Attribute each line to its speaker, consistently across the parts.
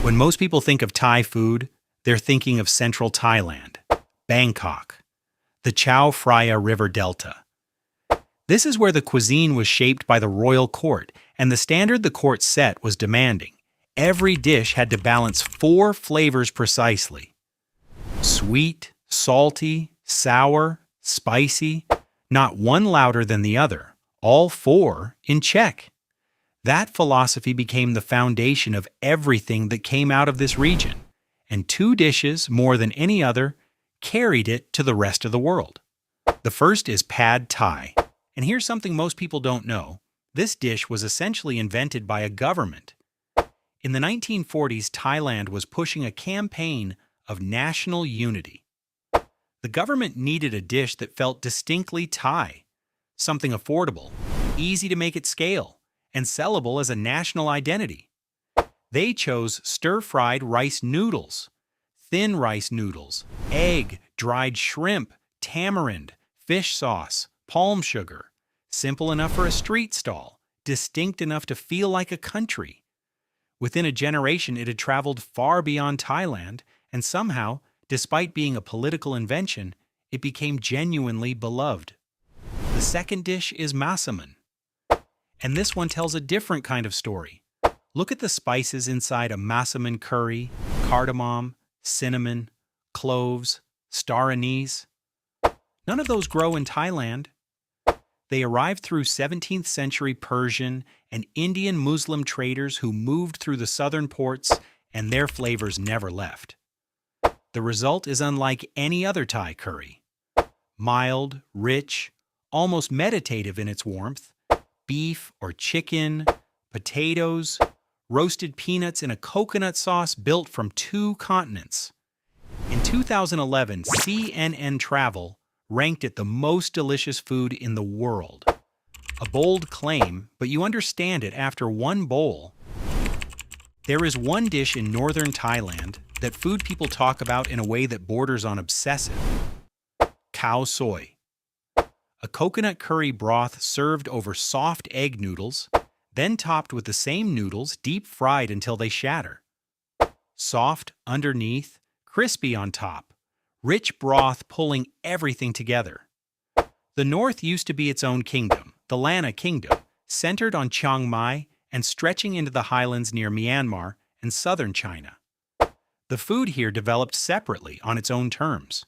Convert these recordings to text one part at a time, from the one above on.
Speaker 1: When most people think of Thai food, they're thinking of central Thailand, Bangkok, the Chao Phraya River Delta. This is where the cuisine was shaped by the royal court, and the standard the court set was demanding. Every dish had to balance four flavors precisely: sweet, salty, sour, spicy, not one louder than the other, all four in check. That philosophy became the foundation of everything that came out of this region, and two dishes, more than any other, carried it to the rest of the world. The first is Pad Thai, and here's something most people don't know. This dish was essentially invented by a government. In the 1940s, Thailand was pushing a campaign of national unity. The government needed a dish that felt distinctly Thai, something affordable, easy to make at scale, and sellable as a national identity. They chose stir-fried rice noodles, thin rice noodles, egg, dried shrimp, tamarind, fish sauce, palm sugar. Simple enough for a street stall, distinct enough to feel like a country. Within a generation, it had traveled far beyond Thailand, and somehow, despite being a political invention, it became genuinely beloved. The second dish is masaman, and this one tells a different kind of story. Look at the spices inside a masaman curry: cardamom, cinnamon, cloves, star anise. None of those grow in Thailand. They arrived through 17th century Persian and Indian Muslim traders who moved through the southern ports, and their flavors never left. The result is unlike any other Thai curry. Mild, rich, almost meditative in its warmth. Beef or chicken, potatoes, roasted peanuts in a coconut sauce built from two continents. In 2011, CNN Travel ranked it the most delicious food in the world. A bold claim, but you understand it after one bowl. There is one dish in northern Thailand that food people talk about in a way that borders on obsessive: khao soi. A coconut curry broth served over soft egg noodles, then topped with the same noodles deep fried until they shatter. Soft underneath, crispy on top, rich broth pulling everything together. The north used to be its own kingdom, the Lanna Kingdom, centered on Chiang Mai and stretching into the highlands near Myanmar and southern China. The food here developed separately on its own terms.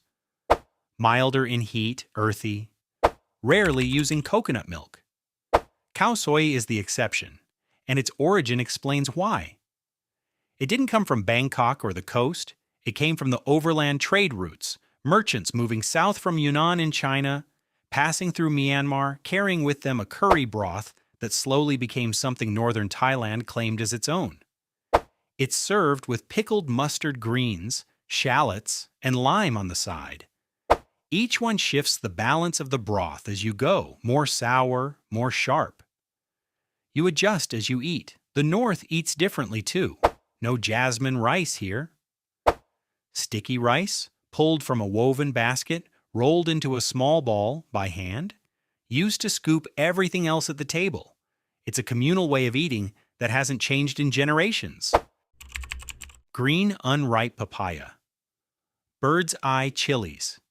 Speaker 1: Milder in heat, earthy, rarely using coconut milk. Khao soi is the exception, and its origin explains why. It didn't come from Bangkok or the coast. It came from the overland trade routes, merchants moving south from Yunnan in China, passing through Myanmar, carrying with them a curry broth that slowly became something northern Thailand claimed as its own. It's served with pickled mustard greens, shallots, and lime on the side. Each one shifts the balance of the broth as you go, more sour, more sharp. You adjust as you eat. The north eats differently too. No jasmine rice here. Sticky rice, pulled from a woven basket, rolled into a small ball by hand, used to scoop everything else at the table. It's a communal way of eating that hasn't changed in generations. Green unripe papaya. Bird's eye chilies.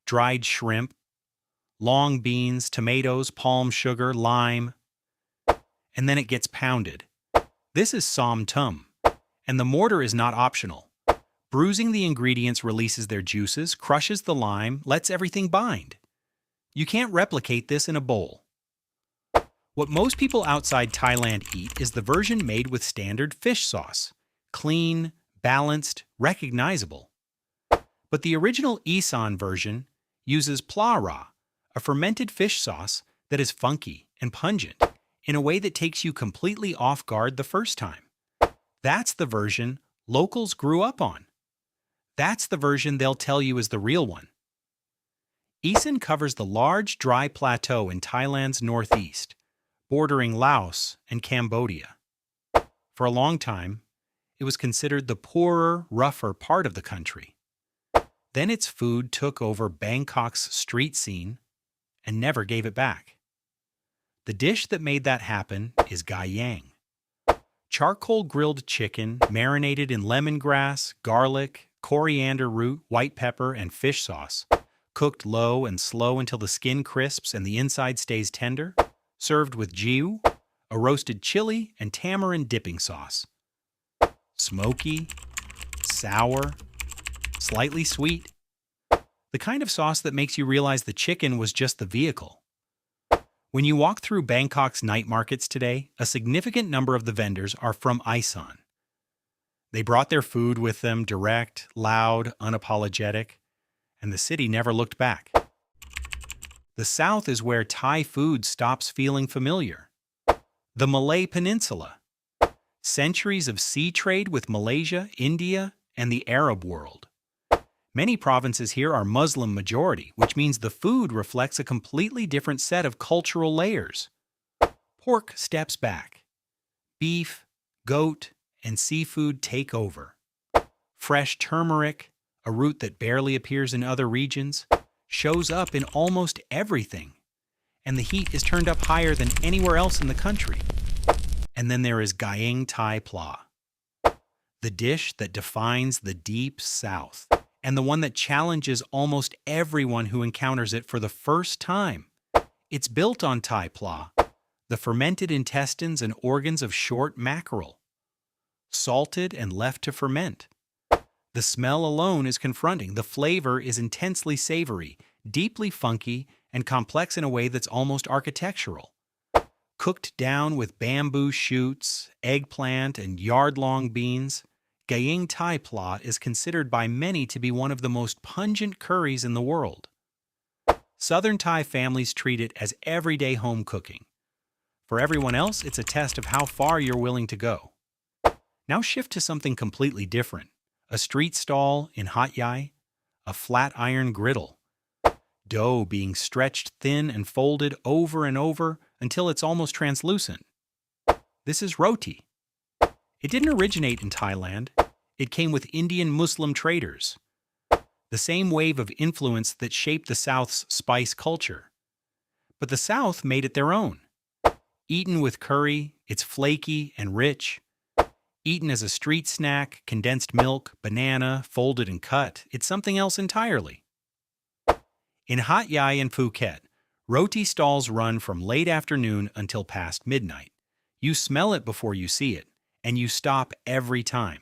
Speaker 1: Dried shrimp, long beans, tomatoes, palm sugar, lime, and then it gets pounded. This is som tum, and the mortar is not optional. Bruising the ingredients releases their juices, crushes the lime, lets everything bind. You can't replicate this in a bowl. What most people outside Thailand eat is the version made with standard fish sauce. Clean, balanced, recognizable. But the original Isan version uses pla ra, a fermented fish sauce that is funky and pungent in a way that takes you completely off guard the first time. That's the version locals grew up on. That's the version they'll tell you is the real one. Isan covers the large, dry plateau in Thailand's northeast, bordering Laos and Cambodia. For a long time, it was considered the poorer, rougher part of the country. Then its food took over Bangkok's street scene and never gave it back. The dish that made that happen is gai yang. Charcoal grilled chicken marinated in lemongrass, garlic, coriander root, white pepper, and fish sauce, cooked low and slow until the skin crisps and the inside stays tender, served with jiu, a roasted chili, and tamarind dipping sauce. Smoky, sour, slightly sweet. The kind of sauce that makes you realize the chicken was just the vehicle. When you walk through Bangkok's night markets today, a significant number of the vendors are from Isan. They brought their food with them, direct, loud, unapologetic, and the city never looked back. The South is where Thai food stops feeling familiar. The Malay Peninsula. Centuries of sea trade with Malaysia, India, and the Arab world. Many provinces here are Muslim majority, which means the food reflects a completely different set of cultural layers. Pork steps back. Beef, goat, and seafood take over. Fresh turmeric, a root that barely appears in other regions, shows up in almost everything, and the heat is turned up higher than anywhere else in the country. And then there is Gayeng Thai Pla, the dish that defines the deep South, and the one that challenges almost everyone who encounters it for the first time. It's built on Thai Pla, the fermented intestines and organs of short mackerel, salted and left to ferment. The smell alone is confronting. The flavor is intensely savory, deeply funky, and complex in a way that's almost architectural. Cooked down with bamboo shoots, eggplant, and yard-long beans, Gayeng Thai Pla is considered by many to be one of the most pungent curries in the world. Southern Thai families treat it as everyday home cooking. For everyone else, it's a test of how far you're willing to go. Now shift to something completely different. A street stall in Hat Yai, a flat iron griddle. Dough being stretched thin and folded over and over until it's almost translucent. This is roti. It didn't originate in Thailand. It came with Indian Muslim traders. The same wave of influence that shaped the South's spice culture. But the South made it their own. Eaten with curry, it's flaky and rich. Eaten as a street snack, condensed milk, banana, folded and cut, it's something else entirely. In Hat Yai and Phuket, roti stalls run from late afternoon until past midnight. You smell it before you see it, and you stop every time.